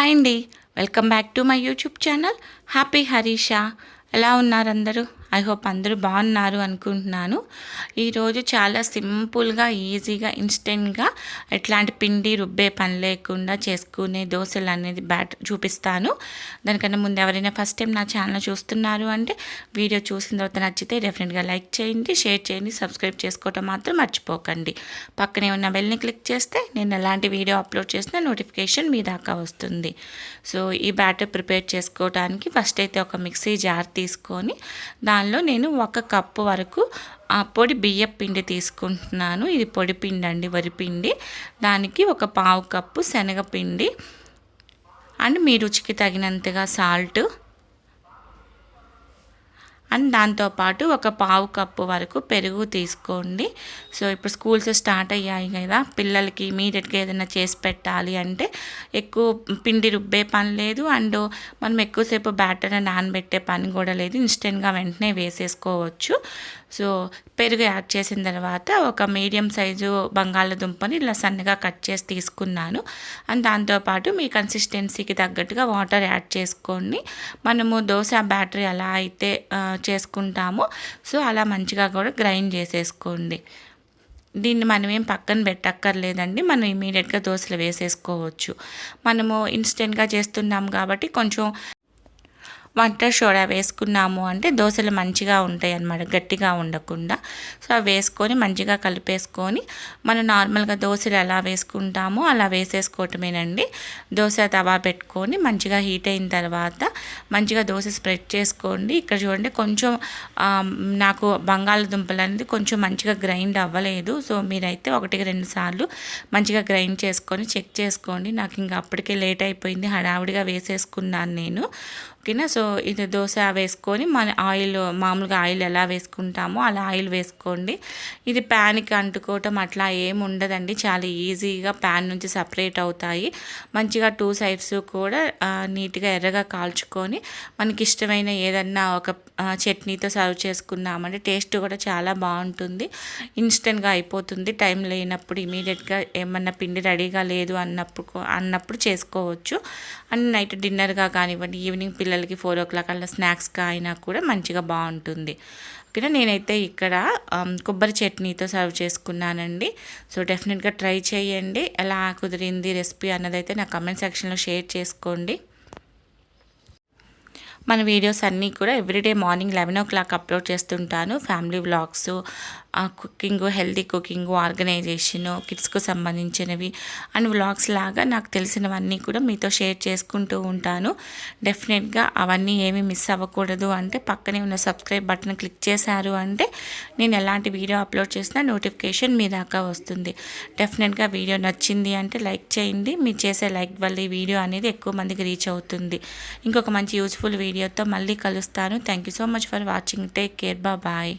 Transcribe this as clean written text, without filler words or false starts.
Hi అండి, welcome back to my YouTube channel happy Harisha. ఎలా ఉన్నారు అందరూ? ఐ హోప్ అందరూ బాగున్నారు అనుకుంటున్నాను. ఈరోజు చాలా సింపుల్గా, ఈజీగా, ఇన్స్టెంట్గా ఎట్లాంటి పిండి రుబ్బే పని లేకుండా చేసుకునే దోశలు అనేది బ్యాటర్ చూపిస్తాను. దానికన్నా ముందు ఎవరైనా ఫస్ట్ టైం నా ఛానల్ చూస్తున్నారు అంటే వీడియో చూసిన తర్వాత నచ్చితే డెఫినెట్గా లైక్ చేయండి, షేర్ చేయండి, సబ్స్క్రైబ్ చేసుకోవటం మాత్రం మర్చిపోకండి. పక్కనే ఉన్న బెల్ని క్లిక్ చేస్తే నేను ఎలాంటి వీడియో అప్లోడ్ చేసినా నోటిఫికేషన్ మీ దాకా వస్తుంది. సో ఈ బ్యాటర్ ప్రిపేర్ చేసుకోవడానికి ఫస్ట్ అయితే ఒక మిక్సీ జార్ తీసుకొని దానిలో నేను 1 కప్పు వరకు పొడి బియ్యం పిండి తీసుకుంటున్నాను. ఇది పొడి పిండి అండి, వరిపిండి. దానికి 1/4 కప్పు శనగపిండి అండ్ మీ రుచికి తగినంతగా సాల్ట్ అండ్ దాంతోపాటు 1/4 కప్పు వరకు పెరుగు తీసుకోండి. సో ఇప్పుడు స్కూల్స్ స్టార్ట్ అయ్యాయి కదా, పిల్లలకి ఇమీడియట్గా ఏదైనా చేసి పెట్టాలి అంటే ఎక్కువ పిండి రుబ్బే పని లేదు, అండ్ మనం ఎక్కువసేపు బ్యాటర్ నానబెట్టే పని కూడా లేదు. ఇన్స్టెంట్గా వెంటనే వేసేసుకోవచ్చు. సో పెరుగు యాడ్ చేసిన తర్వాత ఒక మీడియం సైజు బంగాళదుంపని ఇలా సన్నగా కట్ చేసి తీసుకున్నాను. అండ్ దాంతోపాటు మీ కన్సిస్టెన్సీకి తగ్గట్టుగా వాటర్ యాడ్ చేసుకోండి. మనము దోశ బ్యాటర్ ఎలా అయితే చేసుకుంటామో సో అలా మంచిగా కూడా గ్రైండ్ చేసేసుకోండి. దీన్ని మనం ఏం పక్కన పెట్టక్కర్లేదండి, మనం ఇమీడియట్గా దోశలు వేసేసుకోవచ్చు. మనము ఇన్స్టెంట్గా చేస్తున్నాం కాబట్టి కొంచెం వంట సోడా వేసుకున్నాము అంటే దోశలు మంచిగా ఉంటాయి అన్నమాట, గట్టిగా ఉండకుండా. సో అవి వేసుకొని మంచిగా కలిపేసుకొని మనం నార్మల్గా దోశలు ఎలా వేసుకుంటామో అలా వేసేసుకోవటమేనండి. దోశ తవా పెట్టుకొని మంచిగా హీట్ అయిన తర్వాత మంచిగా దోశ స్ప్రెడ్ చేసుకోండి. ఇక్కడ చూడండి, కొంచెం నాకు బంగాళదుంపలు అనేది కొంచెం మంచిగా గ్రైండ్ అవ్వలేదు. సో మీరైతే 1-2 సార్లు మంచిగా గ్రైండ్ చేసుకొని చెక్ చేసుకోండి. నాకు ఇంకా అప్పటికే లేట్ అయిపోయింది, హడావుడిగా వేసేసుకున్నాను నేను. ఓకేనా. సో ఇది దోశ వేసుకొని మన ఆయిల్, మామూలుగా ఆయిల్ ఎలా వేసుకుంటామో అలా ఆయిల్ వేసుకోండి. ఇది ప్యాన్కి అంటుకోవటం అట్లా ఏమి ఉండదండి, చాలా ఈజీగా ప్యాన్ నుంచి సపరేట్ అవుతాయి. మంచిగా 2 సైడ్స్ కూడా నీట్గా ఎర్రగా కాల్చుకొని మనకి ఇష్టమైన ఏదన్నా ఒక చట్నీతో సర్వ్ చేసుకున్నామంటే టేస్ట్ కూడా చాలా బాగుంటుంది. ఇన్స్టెంట్గా అయిపోతుంది, టైం లేనప్పుడు ఇమీడియట్గా ఏమన్నా పిండి రెడీగా లేదు అన్నప్పుడు చేసుకోవచ్చు. అండ్ నైట్ డిన్నర్గా కానివ్వండి, ఈవినింగ్ పిల్లలకి 4 o'clock అలా స్నాక్స్గా అయినా కూడా మంచిగా బాగుంటుంది. ఓకేనా. నేనైతే ఇక్కడ కొబ్బరి చట్నీతో సర్వ్ చేసుకున్నానండి. సో డెఫినెట్గా ట్రై చేయండి. ఎలా కుదిరింది రెసిపీ అన్నదైతే నా కమెంట్ సెక్షన్లో షేర్ చేసుకోండి. మన వీడియోస్ అన్నీ కూడా ఎవ్రీడే మార్నింగ్ 11 o'clock అప్లోడ్ చేస్తుంటాను. Family vlogs, cooking, healthy cooking, organisation, కిడ్స్కు సంబంధించినవి అండ్ వ్లాగ్స్ లాగా నాకు తెలిసినవన్నీ కూడా మీతో షేర్ చేసుకుంటూ ఉంటాను. డెఫినెట్గా అవన్నీ ఏమీ మిస్ అవ్వకూడదు అంటే పక్కనే ఉన్న సబ్స్క్రైబ్ బటన్ క్లిక్ చేశారు అంటే నేను ఎలాంటి వీడియో అప్లోడ్ చేసినా నోటిఫికేషన్ మీ దాకా వస్తుంది. డెఫినెట్గా వీడియో నచ్చింది అంటే లైక్ చేయండి. మీరు చేసే లైక్ వల్ల ఈ వీడియో అనేది ఎక్కువ మందికి రీచ్ అవుతుంది. ఇంకొక మంచి యూస్ఫుల్ వీడియోతో మళ్ళీ కలుస్తాను. Thank you so much for watching. Take care. Bye.